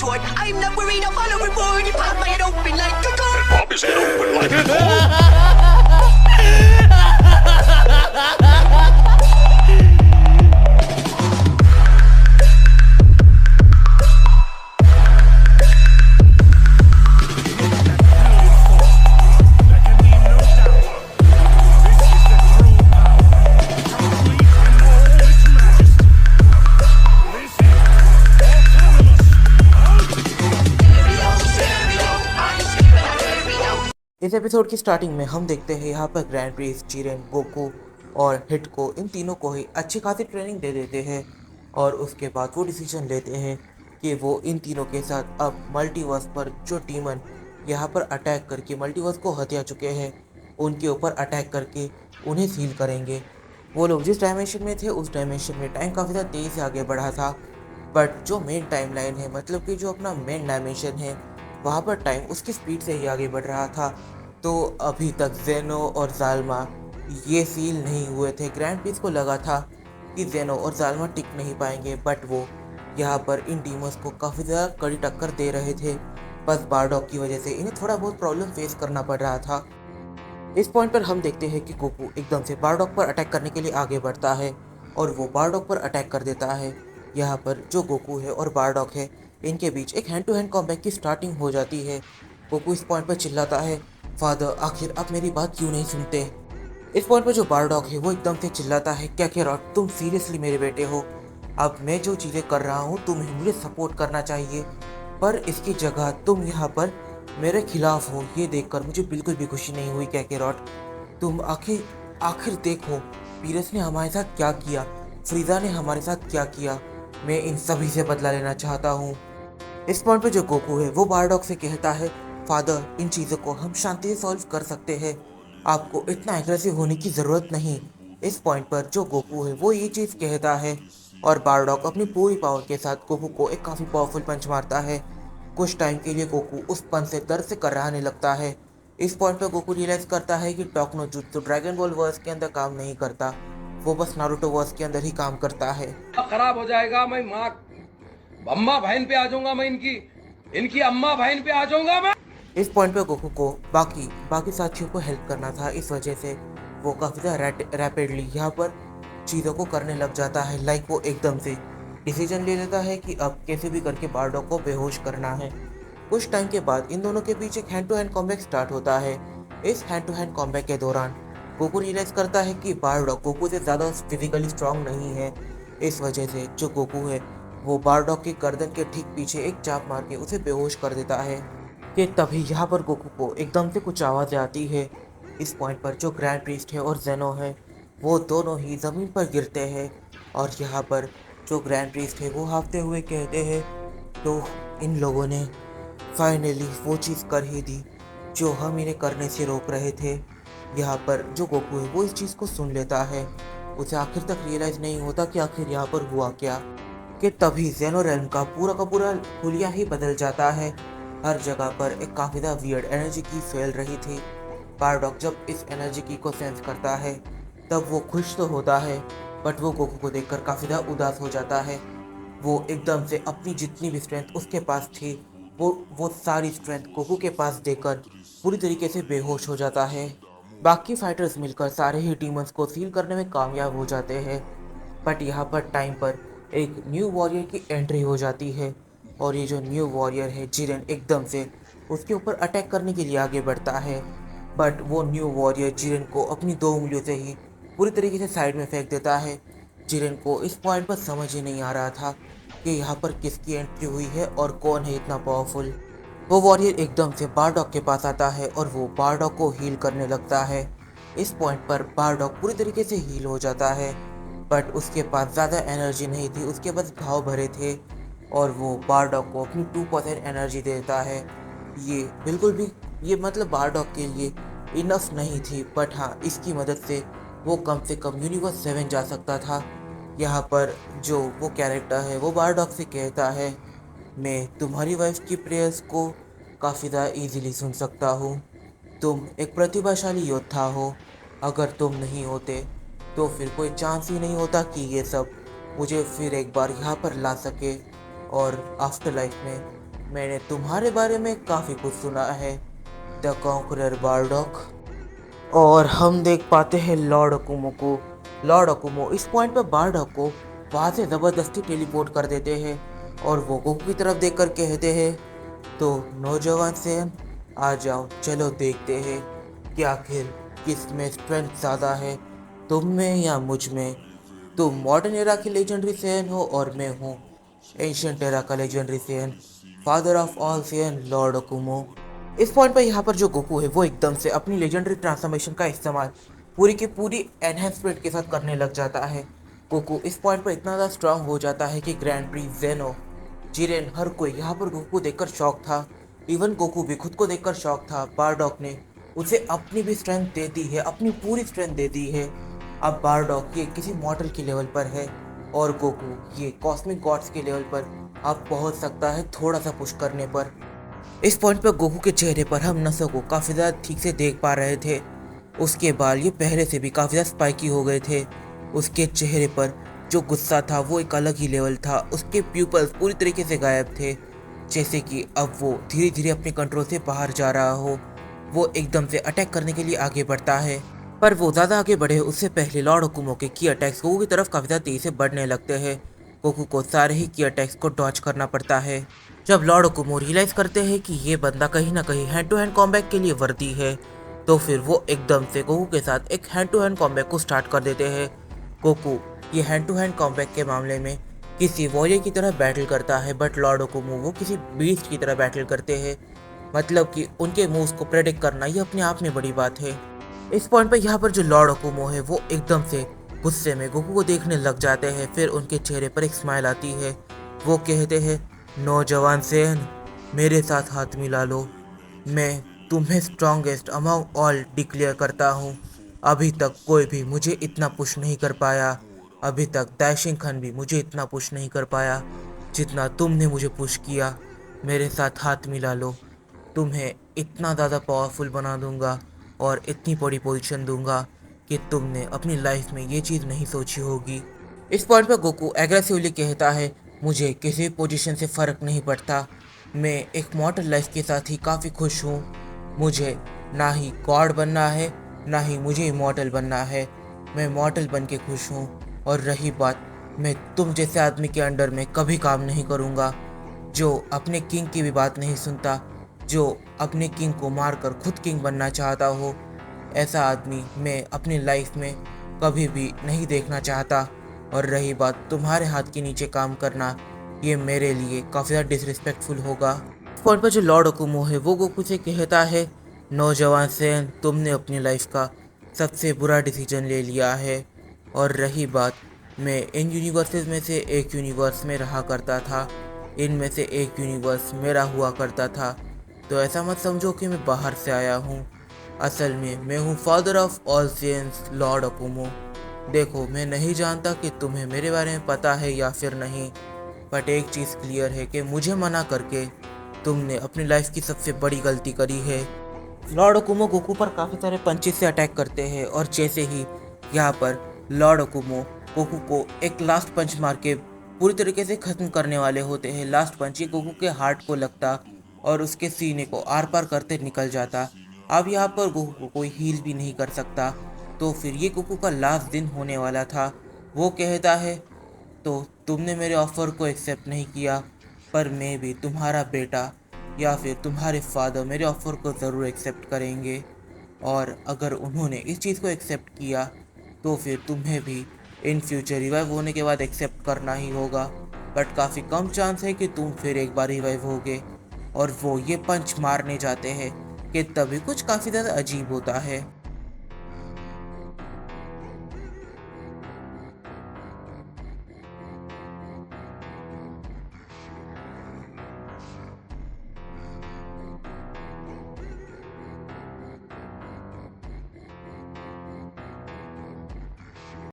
retort. I'm not worried, I'll follow reward. You pop my head open like a gun. Pop his head open like a इस episode की starting में हम देखते हैं यहाँ पर ग्रैंड प्रिंस, जिरेन, गोकू और हिट को, इन तीनों को ही अच्छी खासी ट्रेनिंग दे देते हैं और उसके बाद वो डिसीजन लेते हैं कि वो इन तीनों के साथ अब मल्टीवर्स पर जो डीमन यहाँ पर अटैक करके मल्टीवर्स को हत्या चुके हैं उनके ऊपर अटैक करके उन्हें सील करेंगे। वो लोग जिस डायमेंशन में थे उस डायमेंशन में टाइम काफ़ी ज़्यादा तेज़ी से आगे बढ़ा था, बट जो मेन टाइम लाइन है, मतलब कि जो अपना मेन डायमेंशन है, वहाँ पर टाइम उसकी स्पीड से ही आगे बढ़ रहा था। तो अभी तक जेनो और जालमा ये सील नहीं हुए थे। ग्रैंड प्रिंस को लगा था कि जेनो और जालमा टिक नहीं पाएंगे, बट वो यहाँ पर इन डीमोस को काफ़ी ज़्यादा कड़ी टक्कर दे रहे थे। बस बारडॉग की वजह से इन्हें थोड़ा बहुत प्रॉब्लम फेस करना पड़ रहा था। इस पॉइंट पर हम देखते हैं कि गोकू एकदम से बारडॉग पर अटैक करने के लिए आगे बढ़ता है और वो बारडॉग पर अटैक कर देता है। यहाँ पर जो गोकू है और बारडॉग है, इनके बीच एक हैंड टू हैंड कॉम्बैट की स्टार्टिंग हो जाती है। गोकू इस पॉइंट पर चिल्लाता है, फादर आखिर आप मेरी बात क्यों नहीं सुनते। इस पॉइंट पर जो बारडॉग है वो एकदम से चिल्लाता है, क्या कैरॉट तुम सीरियसली मेरे बेटे हो? अब मैं जो चीज़ें कर रहा हूँ तुम्हें मुझे सपोर्ट करना चाहिए, पर इसकी जगह तुम यहाँ पर मेरे खिलाफ हो। ये देखकर मुझे बिल्कुल भी खुशी नहीं हुई क्या कैरॉट। तुम आखिर देखो पीरस ने हमारे साथ क्या किया, फ्रीजा ने हमारे साथ क्या किया। मैं इन सभी से बदला लेना चाहता हूँ। इस पॉइंट पे जो गोकू है वो बारडॉग से कहता है, फादर इन चीज़ों को हम शांति से सॉल्व कर सकते हैं, आपको इतना एग्रेसिव होने की ज़रूरत नहीं। इस पॉइंट पर जो गोकू है वो ये चीज़ कहता है और बारडॉग अपनी पूरी पावर के साथ गोकू को एक काफ़ी पावरफुल पंच मारता है। कुछ टाइम के लिए गोकू उस पंच से दर्द से कराहने लगता है। इस पॉइंट पर गोकू रियलाइज़ करता है कि talk no jutsu Dragon Ball verse के अंदर काम नहीं करता, वो बस नारुतो वर्स के अंदर ही काम करता है। खराब हो जाएगा, मैं माँ अम्मा बहन पे आ जाऊंगा, मैं इनकी अम्मा बहन पे आ जाऊंगा मैं। इस पॉइंट पे गोकू को बाकी साथियों को हेल्प करना था, इस वजह से वो काफ़ी ज़्यादा रैपिडली यहाँ पर चीज़ों को करने लग जाता है। लाइक वो एकदम से डिसीजन ले लेता है कि अब कैसे भी करके बारडॉग को बेहोश करना है। कुछ टाइम के बाद इन दोनों के बीच एक hand to hand combat start होता है। इस हैंड टू हैंड कॉम्बैट के दौरान गोकू रियलाइज़ करता है कि बारडॉग गोकू से ज़्यादा फिजिकली स्ट्रांग नहीं है। इस वजह से जो गोकू है वो बारडॉग की गर्दन के ठीक पीछे एक चाप मार के उसे बेहोश कर देता है। कि तभी यहाँ पर गोकू को एकदम से कुछ आवाज़ें आती है। इस पॉइंट पर जो ग्रैंड प्रीस्ट है और जेनो है वो दोनों ही ज़मीन पर गिरते हैं और यहाँ पर जो ग्रैंड प्रीस्ट है वो हाँफते हुए कहते हैं, तो इन लोगों ने फाइनली वो चीज़ कर ही दी जो हम इन्हें करने से रोक रहे थे। यहाँ पर जो गोकू है वो इस चीज़ को सुन लेता है। उसे आखिर तक रियलाइज़ नहीं होता कि आखिर यहाँ पर हुआ क्या। कि तभी जेनो रेल्म का पूरा हुलिया ही बदल जाता है। हर जगह पर एक काफ़ी ज़्यादा वियर्ड एनर्जी की फैल रही थी। बारडॉग जब इस एनर्जी की को सेंस करता है तब वो खुश तो होता है, बट वो गोकू को देखकर काफ़ी ज़्यादा उदास हो जाता है। वो एकदम से अपनी जितनी भी स्ट्रेंथ उसके पास थी वो सारी स्ट्रेंथ गोकू के पास देकर पूरी तरीके से बेहोश हो जाता है। बाकी फाइटर्स मिलकर सारे ही डीमंस को सील करने में कामयाब हो जाते हैं, बट यहाँ पर टाइम पर एक न्यू वॉरियर की एंट्री हो जाती है और ये जो न्यू वॉरियर है जिरेन एकदम से उसके ऊपर अटैक करने के लिए आगे बढ़ता है, बट वो न्यू वॉरियर जिरेन को अपनी 2 उंगलियों से ही पूरी तरीके से साइड में फेंक देता है। जिरेन को इस पॉइंट पर समझ ही नहीं आ रहा था कि यहाँ पर किसकी एंट्री हुई है और कौन है इतना पावरफुल। वो वॉरियर एकदम से बारडॉग के पास आता है और वो बारडॉग को हील करने लगता है। इस पॉइंट पर बारडॉग पूरी तरीके से हील हो जाता है, बट उसके पास ज़्यादा एनर्जी नहीं थी, उसके पास घाव भरे थे और वो बारडॉग को अपनी 2% एनर्जी देता है। ये बिल्कुल भी ये मतलब बारडॉग के लिए इनफ नहीं थी, बट हाँ इसकी मदद से वो कम से कम यूनिवर्स 7 जा सकता था। यहाँ पर जो वो कैरेक्टर है वो बारडॉग से कहता है, मैं तुम्हारी वाइफ की प्रेयर्स को काफ़ी ज़्यादा ईजीली सुन सकता हूँ। तुम एक प्रतिभाशाली योद्धा हो, अगर तुम नहीं होते तो फिर कोई चांस ही नहीं होता कि ये सब मुझे फिर एक बार यहाँ पर ला सके और आफ्टर लाइफ में मैंने तुम्हारे बारे में काफ़ी कुछ सुना है, द कॉन्करर बारडॉक। और हम देख पाते हैं लॉर्ड अकुमो को। लॉर्ड अकुमो इस पॉइंट पर बारडॉक को वहाँ से ज़बरदस्ती टेलीपोर्ट कर देते हैं और वो गोकू की तरफ देख कर कहते हैं, तो नौजवान सेन आ जाओ, चलो देखते हैं कि आखिर किस में स्ट्रेंथ ज़्यादा है, तुम में या मुझ में। तुम मॉडर्न एरा के लेजेंडरी सेन हो और मैं हूँ एंशिएंट एरा का लेजेंडरी सेन, फादर ऑफ ऑल सेन लॉर्ड अकुमो। इस पॉइंट पर यहाँ पर जो गोकू है वो एकदम से अपनी लेजेंडरी ट्रांसफॉर्मेशन का इस्तेमाल पूरी की पूरी एनहेंसमेंट के साथ करने लग जाता है। गोकू इस पॉइंट पर इतना ज़्यादा स्ट्रांग हो जाता है कि ग्रैंड प्री जेनो, जिरेन, हर कोई यहाँ पर गोकू को देखकर शॉक था। इवन गोकू भी खुद को देखकर शॉक था। बारडॉक ने उसे अपनी भी स्ट्रेंथ दे दी है, अपनी पूरी स्ट्रेंथ दे दी है। अब बारडॉक ये किसी मॉडल के लेवल पर है और गोकू ये कॉस्मिक गॉड्स के लेवल पर अब पहुंच सकता है थोड़ा सा पुश करने पर। इस पॉइंट पर गोकू के चेहरे पर हम नसो को काफ़ी ज़्यादा ठीक से देख पा रहे थे। उसके बाल ये पहले से भी काफ़ी ज़्यादा स्पाइकी हो गए थे। उसके चेहरे पर जो गुस्सा था वो एक अलग ही लेवल था। उसके प्यूपल्स पूरी तरीके से गायब थे, जैसे कि अब वो धीरे धीरे अपने कंट्रोल से बाहर जा रहा हो। वो एकदम से अटैक करने के लिए आगे बढ़ता है, पर वो ज़्यादा आगे बढ़े उससे पहले लॉर्ड अकुमो के की अटैक्स गोकू की तरफ काफ़ी ज़्यादा तेज़ी से बढ़ने लगते हैं। गोकू को सारे ही की अटैक्स को डॉच करना पड़ता है। जब लॉर्ड अकुमो रियलाइज़ करते हैं कि ये बंदा कहीं ना कहीं हैंड टू हैंड कॉम्बैट के लिए वर्दी है, तो फिर वो एकदम से गोकू के साथ एक हैंड टू हैंड कॉम्बैट को स्टार्ट कर देते हैं। गोकू ये हैंड टू हैंड कॉम्बैट के मामले में किसी वॉरियर की तरह बैटल करता है, बट लॉर्ड अकुमो वो किसी बीस्ट की तरह बैटल करते हैं। मतलब कि उनके मूव्स को प्रेडिक्ट करना ये अपने आप में बड़ी बात है। इस पॉइंट पर यहाँ पर जो लॉर्ड अकुमो है वो एकदम से गुस्से में गोकू को देखने लग जाते हैं। फिर उनके चेहरे पर एक स्माइल आती है। वो कहते हैं, नौजवान सेन, मेरे साथ हाथ मिला लो, मैं तुम्हें स्ट्रॉन्गेस्ट अमंग ऑल डिक्लेयर करता हूँ। अभी तक कोई भी मुझे इतना पुश नहीं कर पाया, अभी तक दैशिंग खान भी मुझे इतना पुश नहीं कर पाया जितना तुमने मुझे पुश किया। मेरे साथ हाथ मिला लो, तुम्हें इतना ज़्यादा पावरफुल बना दूंगा और इतनी बड़ी पोजीशन दूंगा कि तुमने अपनी लाइफ में ये चीज़ नहीं सोची होगी। इस पॉइंट पर गोकू एग्रेसिवली कहता है, मुझे किसी पोजीशन से फ़र्क नहीं पड़ता, मैं एक मॉडल लाइफ के साथ ही काफ़ी खुश हूँ। मुझे ना ही गॉड बनना है ना ही मुझे इमॉर्टल बनना है, मैं मॉडल बन के खुश हूँ। और रही बात, मैं तुम जैसे आदमी के अंडर में कभी काम नहीं करूँगा, जो अपने किंग की भी बात नहीं सुनता, जो अपने किंग को मारकर खुद किंग बनना चाहता हो, ऐसा आदमी मैं अपनी लाइफ में कभी भी नहीं देखना चाहता। और रही बात तुम्हारे हाथ के नीचे काम करना, ये मेरे लिए काफ़ी ज़्यादा डिसरिस्पेक्टफुल होगा। इस पॉइंट पर जो लॉर्ड अकुमो है वो गोकू से कहता है, नौजवान सेन, तुमने अपनी लाइफ का सबसे बुरा डिसीजन ले लिया है। और रही बात, मैं इन यूनिवर्सेस में से एक यूनिवर्स में रहा करता था, इनमें से एक यूनिवर्स मेरा हुआ करता था, तो ऐसा मत समझो कि मैं बाहर से आया हूँ। असल में मैं हूँ father of all sense lord Akumo. देखो, मैं नहीं जानता कि तुम्हें मेरे बारे में पता है या फिर नहीं, बट एक चीज़ क्लियर है कि मुझे मना करके तुमने अपनी लाइफ की सबसे बड़ी गलती करी है। लॉर्ड अकुमो गोकू पर काफ़ी सारे पंचेस से अटैक करते हैं और जैसे ही यहाँ पर लॉर्ड अकुमो गोकू को एक लास्ट पंच मार के पूरी तरीके से ख़त्म करने वाले होते हैं, लास्ट पंच ये गोकू के हार्ट को लगता और उसके सीने को आर पार करते निकल जाता। अब यहाँ पर गोकू को कोई हील भी नहीं कर सकता, तो फिर ये गोकू का लास्ट दिन होने वाला था। वो कहता है, तो तुमने मेरे ऑफ़र को एक्सेप्ट नहीं किया, पर मैं भी तुम्हारा बेटा या फिर तुम्हारे फादर मेरे ऑफ़र को ज़रूर एक्सेप्ट करेंगे, और अगर उन्होंने इस चीज़ को एक्सेप्ट किया तो फिर तुम्हें भी इन फ्यूचर रिवाइव होने के बाद एक्सेप्ट करना ही होगा। बट काफ़ी कम चांस है कि तुम फिर एक बार रिवाइव होगे। और वो ये पंच मारने जाते हैं कि तभी कुछ काफ़ी ज़्यादा अजीब होता है।